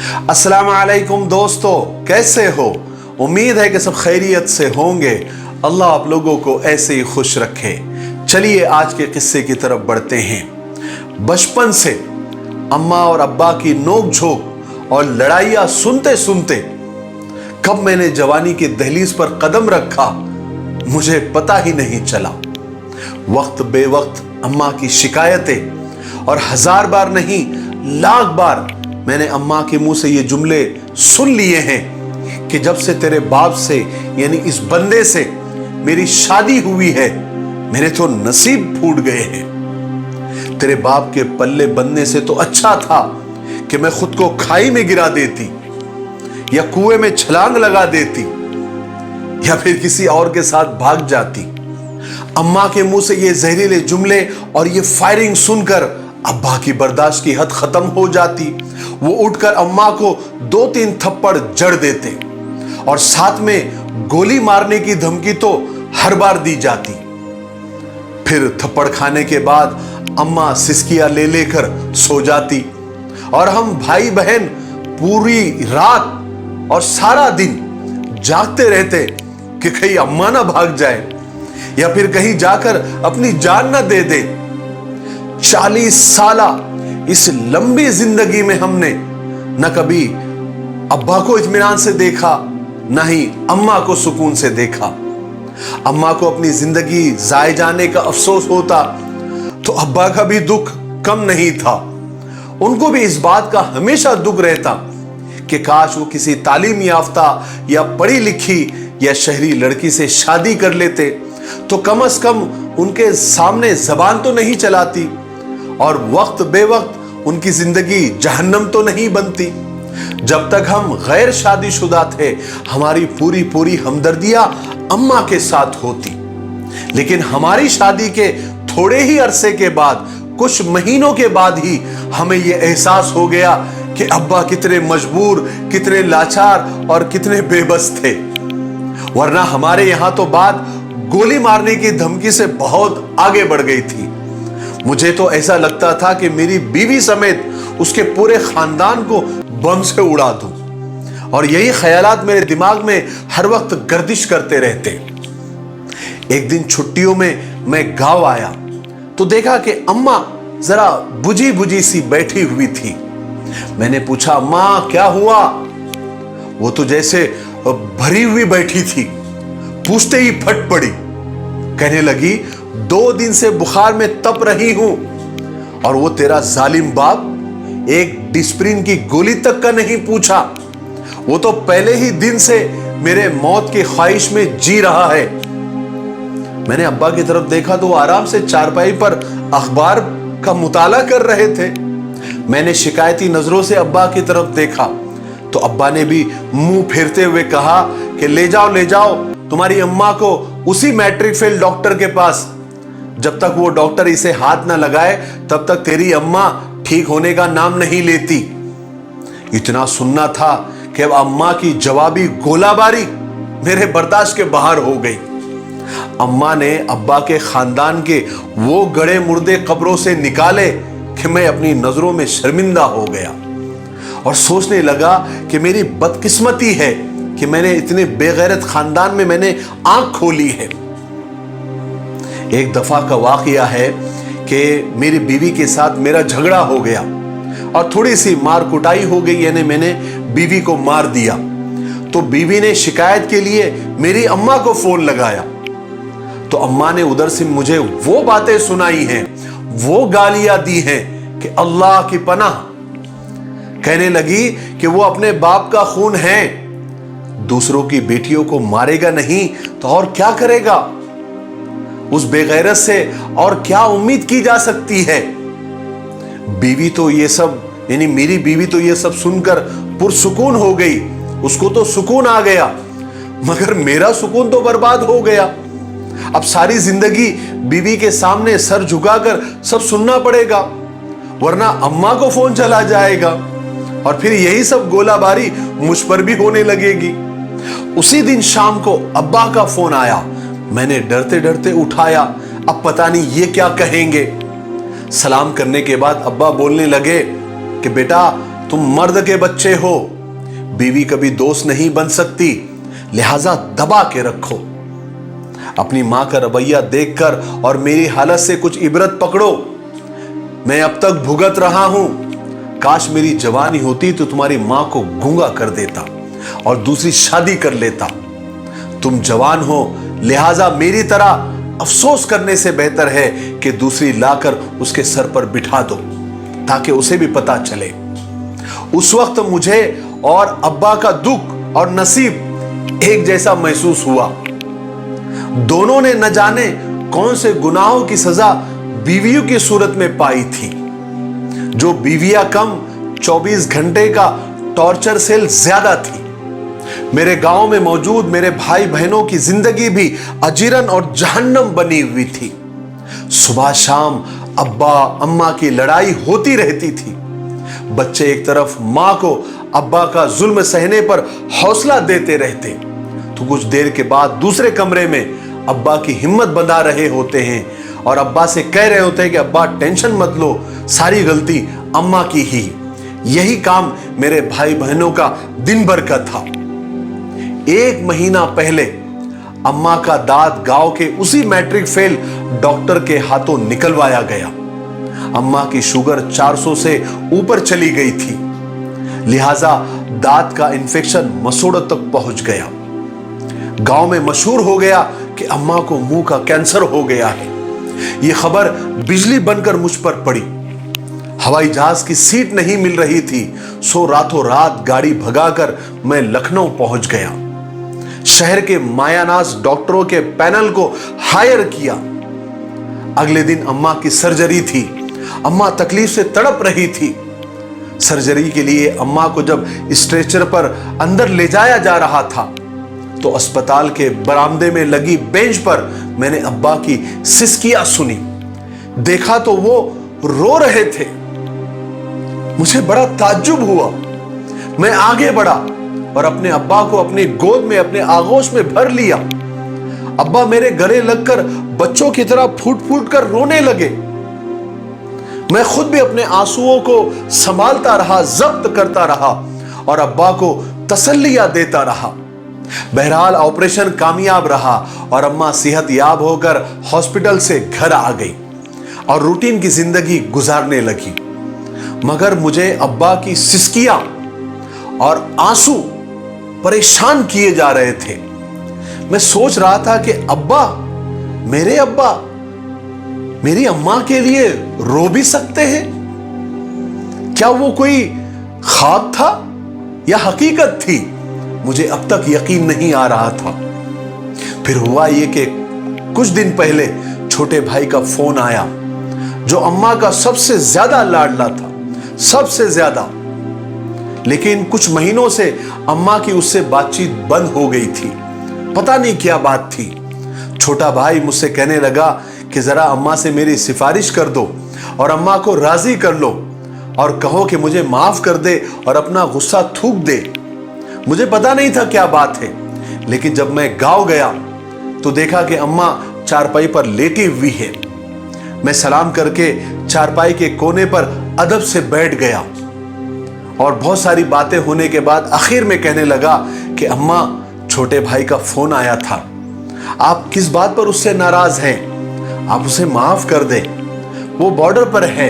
अस्सलाम वालेकुम दोस्तों, कैसे हो? उम्मीद है कि सब खैरियत से होंगे। अल्लाह आप लोगों को ऐसे ही खुश रखे। चलिए आज के किस्से की तरफ बढ़ते हैं। बचपन से अम्मा और अब्बा की नोक झोंक और लड़ाइयाँ सुनते सुनते कब मैंने जवानी की दहलीज पर कदम रखा मुझे पता ही नहीं चला। वक्त बेवक्त अम्मा की शिकायतें और हजार बार नहीं लाख बार मैंने अम्मा के मुंह से ये जुमले सुन लिए हैं कि जब से तेरे बाप से यानी इस बंदे से मेरी शादी हुई है मेरे तो नसीब फूट गए हैं। तेरे बाप के पल्ले बनने से तो अच्छा था कि मैं खुद को खाई में गिरा देती या कुएं में छलांग लगा देती या फिर किसी और के साथ भाग जाती। अम्मा के मुंह से ये जहरीले जुमले और ये फायरिंग सुनकर अब्बा की बर्दाश्त की हद खत्म हो जाती। वो उठकर अम्मा को 2-3 थप्पड़ जड़ देते और साथ में गोली मारने की धमकी तो हर बार दी जाती। फिर थप्पड़ खाने के बाद अम्मा सिसकियां ले लेकर सो जाती और हम भाई बहन पूरी रात और सारा दिन जागते रहते कि कहीं अम्मा ना भाग जाए या फिर कहीं जाकर अपनी जान ना दे दे। 40 साला इस लंबी जिंदगी में हमने न कभी अब्बा को इत्मीनान से देखा न ही अम्मा को सुकून से देखा। अम्मा को अपनी जिंदगी जाए जाने का अफसोस होता तो अब्बा का भी दुख कम नहीं था। उनको भी इस बात का हमेशा दुख रहता कि काश वो किसी तालीम याफ्ता या पढ़ी लिखी या शहरी लड़की से शादी कर लेते तो कम से कम उनके सामने जबान तो नहीं चलाती और वक्त बेवक्त उनकी जिंदगी जहन्नम तो नहीं बनती। जब तक हम गैर शादीशुदा थे हमारी पूरी पूरी हमदर्दियां अम्मा के साथ होती, लेकिन हमारी शादी के थोड़े ही अरसे के बाद कुछ महीनों के बाद ही हमें यह एहसास हो गया कि अब्बा कितने मजबूर, कितने लाचार और कितने बेबस थे। वरना हमारे यहां तो बात गोली मारने की धमकी से बहुत आगे बढ़ गई थी। मुझे तो ऐसा लगता था कि मेरी बीवी समेत उसके पूरे खानदान को बम से उड़ा दूं और यही ख्यालात मेरे दिमाग में हर वक्त गर्दिश करते रहते। एक दिन छुट्टियों में मैं गांव आया तो देखा कि अम्मा जरा बुझी बुझी सी बैठी हुई थी। मैंने पूछा, अम्मा क्या हुआ? वो तो जैसे भरी हुई बैठी थी। पूछते ही फट पड़ी, कहने लगी 2 दिन से बुखार में तप रही हूं और वो तेरा जालिम बाप एक डिस्प्रिन की गोली तक का नहीं पूछा। वो तो पहले ही दिन से मेरे मौत की ख्वाहिश में जी रहा है। मैंने अब्बा की तरफ देखा तो वो आराम से चारपाई पर अखबार का मुताला कर रहे थे। मैंने शिकायती नजरों से अब्बा की तरफ देखा तो अब्बा ने भी मुंह फेरते हुए कहा कि ले जाओ तुम्हारी अम्मा को उसी मैट्रिक फेल डॉक्टर के पास। जब तक वो डॉक्टर इसे हाथ ना लगाए तब तक तेरी अम्मा ठीक होने का नाम नहीं लेती। इतना सुनना था कि अब अम्मा की जवाबी गोलाबारी मेरे बर्दाश्त के बाहर हो गई। अम्मा ने अब्बा के खानदान के वो गड़े मुर्दे कब्रों से निकाले कि मैं अपनी नजरों में शर्मिंदा हो गया और सोचने लगा कि मेरी बदकिस्मती है कि मैंने इतने बेगैरत खानदान में मैंने आंख खोली है। एक दफा का वाकया है कि मेरी बीवी के साथ मेरा झगड़ा हो गया और थोड़ी सी मार कुटाई हो गई, यानी मैंने बीवी को मार दिया। तो बीवी ने शिकायत के लिए मेरी अम्मा को फोन लगाया तो अम्मा ने उधर से मुझे वो बातें सुनाई हैं, वो गालियां दी हैं कि अल्लाह की पनाह। कहने लगी कि वो अपने बाप का खून है, दूसरों की बेटियों को मारेगा नहीं तो और क्या करेगा? उस बेगैरत से और क्या उम्मीद की जा सकती है? बीवी तो ये सब यानी मेरी बीवी तो ये सब सुनकर पुरसुकून हो गई, उसको तो सुकून आ गया, मगर मेरा सुकून तो बर्बाद हो गया। अब सारी जिंदगी बीवी के सामने सर झुकाकर सब सुनना पड़ेगा, वरना अम्मा को फोन चला जाएगा और फिर यही सब गोलाबारी मुझ पर भी होने लगेगी। उसी दिन शाम को अब्बा का फोन आया। मैंने डरते डरते उठाया, अब पता नहीं ये क्या कहेंगे। सलाम करने के बाद अब्बा बोलने लगे कि बेटा तुम मर्द के बच्चे हो, बीवी कभी दोस्त नहीं बन सकती, लिहाजा दबा के रखो। अपनी मां का रवैया देखकर और मेरी हालत से कुछ इबरत पकड़ो। मैं अब तक भुगत रहा हूं, काश मेरी जवानी होती तो तुम्हारी मां को गूंगा कर देता और दूसरी शादी कर लेता। तुम जवान हो, लिहाजा मेरी तरह अफसोस करने से बेहतर है कि दूसरी लाकर उसके सर पर बिठा दो ताकि उसे भी पता चले। उस वक्त मुझे और अब्बा का दुख और नसीब एक जैसा महसूस हुआ। दोनों ने न जाने कौन से गुनाहों की सजा बीवियों की सूरत में पाई थी। जो बीवियां कम 24 घंटे का टॉर्चर सेल ज्यादा थी। मेरे गांव में मौजूद मेरे भाई बहनों की जिंदगी भी अजीरन और जहन्नम बनी हुई थी। सुबह शाम अब्बा अम्मा की लड़ाई होती रहती थी। बच्चे एक तरफ मां को अब्बा का जुल्म सहने पर हौसला देते रहते, तो कुछ देर के बाद दूसरे कमरे में अब्बा की हिम्मत बंधा रहे होते हैं और अब्बा से कह रहे होते हैं कि अब्बा टेंशन मत लो, सारी गलती अम्मा की ही। यही काम मेरे भाई बहनों का दिन भर का था। 1 महीना पहले अम्मा का दांत गांव के उसी मैट्रिक फेल डॉक्टर के हाथों निकलवाया गया। अम्मा की शुगर 400 से ऊपर चली गई थी, लिहाजा दांत का इंफेक्शन मसूड़ों तक पहुंच गया। गांव में मशहूर हो गया कि अम्मा को मुंह का कैंसर हो गया है। यह खबर बिजली बनकर मुझ पर पड़ी। हवाई जहाज की सीट नहीं मिल रही थी, सो रातों रात गाड़ी भगाकर मैं लखनऊ पहुंच गया। शहर के मायानाज डॉक्टरों के पैनल को हायर किया। अगले दिन अम्मा की सर्जरी थी। अम्मा तकलीफ से तड़प रही थी। सर्जरी के लिए अम्मा को जब स्ट्रेचर पर अंदर ले जाया जा रहा था, तो अस्पताल के बरामदे में लगी बेंच पर मैंने अब्बा की सिसकियां सुनी। देखा तो वो रो रहे थे। मुझे बड़ा ताज्जुब हुआ। मैं आगे बढ़ा और अपने अब्बा को अपनी गोद में, अपने आगोश में भर लिया। अब्बा मेरे गले लगकर बच्चों की तरह फूट फूट कर रोने लगे। मैं खुद भी अपने आंसुओं को संभालता रहा, जब्त करता रहा और अब्बा को तसल्लियां देता रहा। बहरहाल ऑपरेशन कामयाब रहा और अम्मा सेहत याब होकर हॉस्पिटल से घर आ गई और रूटीन की जिंदगी गुजारने लगी। मगर मुझे अब्बा की सिसकियां और आंसू परेशान किए जा रहे थे। मैं सोच रहा था कि अब्बा मेरी अम्मा के लिए रो भी सकते हैं। क्या वो कोई ख्वाब था या हकीकत थी? मुझे अब तक यकीन नहीं आ रहा था। फिर हुआ ये कि कुछ दिन पहले छोटे भाई का फोन आया, जो अम्मा का सबसे ज्यादा लाडला था, सबसे ज्यादा। लेकिन कुछ महीनों से अम्मा की उससे बातचीत बंद हो गई थी। पता नहीं क्या बात थी। छोटा भाई मुझसे कहने लगा कि जरा अम्मा से मेरी सिफारिश कर दो और अम्मा को राजी कर लो और कहो कि मुझे माफ कर दे और अपना गुस्सा थूक दे। मुझे पता नहीं था क्या बात है, लेकिन जब मैं गांव गया तो देखा कि अम्मा चारपाई पर लेटी हुई है। मैं सलाम करके चारपाई के कोने पर अदब से बैठ गया और बहुत सारी बातें होने के बाद आखिर में कहने लगा कि अम्मा, छोटे भाई का फोन आया था। आप किस बात पर उससे नाराज हैं? आप उसे माफ कर दें। वो बॉर्डर पर है,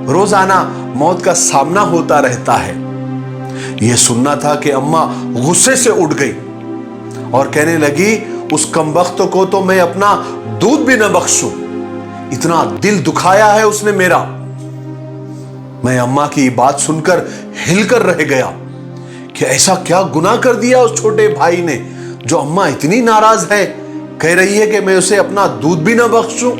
रोजाना मौत का सामना होता रहता है। यह सुनना था कि अम्मा गुस्से से उठ गई और कहने लगी, उस कमबख्त को तो मैं अपना दूध भी न बख्शूं, इतना दिल दुखाया है उसने मेरा। मैं अम्मा की बात सुनकर हिलकर रह गया कि ऐसा क्या गुनाह कर दिया उस छोटे भाई ने जो अम्मा इतनी नाराज है, कह रही है कि मैं उसे अपना दूध भी ना बख्शूं।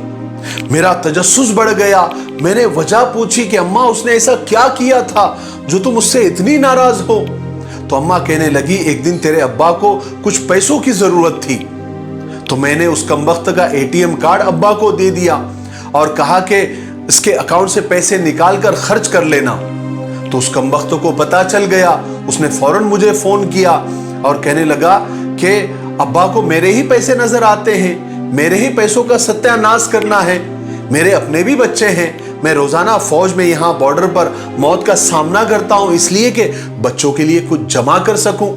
मेरा तजस्सुस बढ़ गया। मैंने वजह पूछी कि अम्मा, उसने ऐसा क्या किया था जो तुम उससे इतनी नाराज हो? तो अम्मा कहने लगी, एक दिन तेरे अब्बा को कुछ पैसों की जरूरत थी, तो मैंने उस कमबख्त का एटीएम कार्ड अब्बा को दे दिया और कहा कि इसके अकाउंट से पैसे निकाल कर खर्च कर लेना। तो उस कमबख्त को पता चल गया। उसने फौरन मुझे फोन किया और कहने लगा कि अब्बा को मेरे ही पैसे नजर आते हैं, मेरे ही पैसों का सत्यानाश करना है। मेरे अपने भी बच्चे हैं, मैं रोजाना फौज में यहाँ बॉर्डर पर मौत का सामना करता हूँ इसलिए कि बच्चों के लिए कुछ जमा कर सकूं,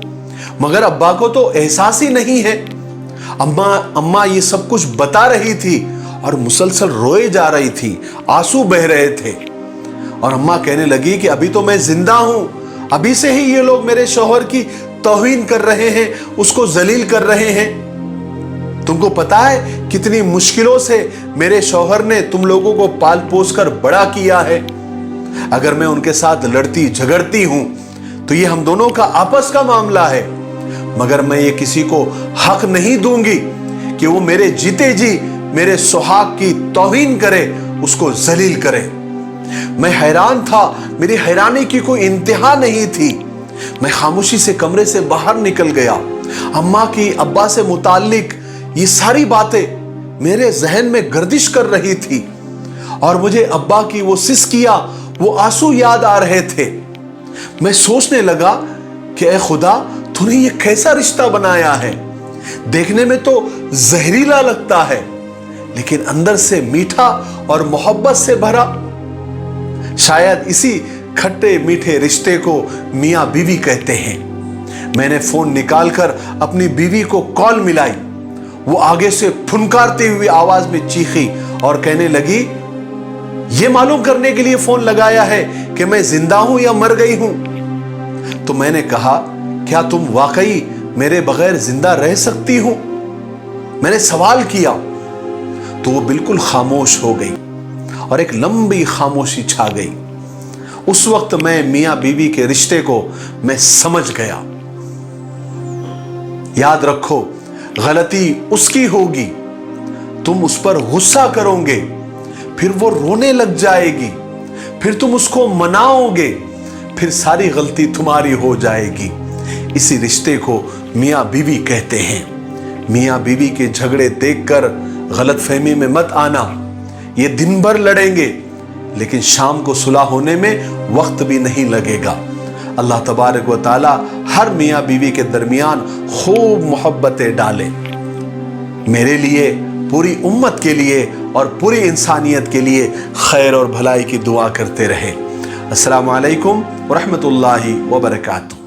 मगर अब्बा को तो एहसास ही नहीं है। अम्मा ये सब कुछ बता रही थी और मुसलसल रोए जा रही थी, आंसू बह रहे थे। और अम्मा कहने लगी कि अभी तो मैं जिंदा हूं, अभी से ही ये लोग मेरे शौहर की तौहीन कर रहे हैं, उसको जलील कर रहे हैं। तुमको पता है कितनी मुश्किलों से मेरे शौहर ने तुम लोगों को पाल पोस कर बड़ा किया है। अगर मैं उनके साथ लड़ती झगड़ती हूं तो ये हम दोनों का आपस का मामला है, मगर मैं ये किसी को हक नहीं दूंगी कि वो मेरे जीते जी मेरे सुहाग की तौहीन करे, उसको जलील करे। मैं हैरान था, मेरी हैरानी की कोई इंतहा नहीं थी। मैं खामोशी से कमरे से बाहर निकल गया। अम्मा की अब्बा से मुताल्लिक ये सारी बातें मेरे जहन में गर्दिश कर रही थी और मुझे अब्बा की वो सिसकियां, वो आंसू याद आ रहे थे। मैं सोचने लगा कि ऐ खुदा, तूने ये कैसा रिश्ता बनाया है। देखने में तो जहरीला लगता है लेकिन अंदर से मीठा और मोहब्बत से भरा। शायद इसी खट्टे मीठे रिश्ते को मियां बीवी कहते हैं। मैंने फोन निकालकर अपनी बीवी को कॉल मिलाई। वो आगे से फुनकारती हुई आवाज में चीखी और कहने लगी, ये मालूम करने के लिए फोन लगाया है कि मैं जिंदा हूं या मर गई हूं। तो मैंने कहा, क्या तुम वाकई मेरे बगैर जिंदा रह सकती हो? मैंने सवाल किया तो वो बिल्कुल खामोश हो गई और एक लंबी खामोशी छा गई। उस वक्त मैं मियां बीवी के रिश्ते को मैं समझ गया। याद रखो, गलती उसकी होगी, तुम उस पर गुस्सा करोगे, फिर वो रोने लग जाएगी, फिर तुम उसको मनाओगे, फिर सारी गलती तुम्हारी हो जाएगी। इसी रिश्ते को मियां बीवी कहते हैं। मियां बीवी के झगड़े देखकर गलतफहमी में मत आना। ये दिन भर लड़ेंगे लेकिन शाम को सुलह होने में वक्त भी नहीं लगेगा। अल्लाह तबारक व तआला हर मियां बीवी के दरमियान खूब मोहब्बतें डाले। मेरे लिए, पूरी उम्मत के लिए और पूरी इंसानियत के लिए खैर और भलाई की दुआ करते रहे। अस्सलामु अलैकुम व रहमतुल्लाहि व बरकातुहू।